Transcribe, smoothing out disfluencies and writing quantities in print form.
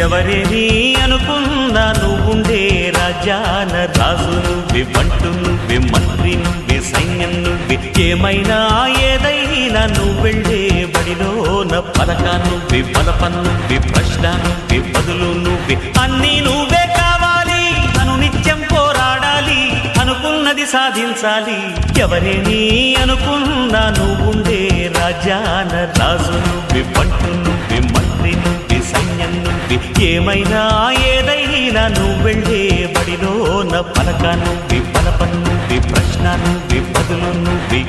ఎవరేని అనుకున్నా నువ్వుండే రాజ్యాన రాజు నువ్వే, బంటు నువ్వే, మంత్రి నువ్వే, సైన్యం నువ్వే, ఏమైనా ఏదైనా నువ్వెళ్ళే బడిలోన పలక నువ్వే, బలపం నువ్వే, ప్రశ్న నువ్వే, బదులు నువ్వే, అన్నీ నువ్వే కావాలి. నిత్యం పోరాడాలి, అనుకున్నది సాధించాలి. ఎవరేని అనుకున్నా నువ్వుండే రాజ్యాన రాజు నువ్వే, బంటు నువ్వే, మంత్రి నువ్వే, సైన్యం నువ్వే, ఏమైనా ఏదైనా నువ్వెళ్ళే బడిలోన పలక నువ్వే, బలపం నువ్వే, ప్రశ్న నువ్వే, బదులు నువ్వే.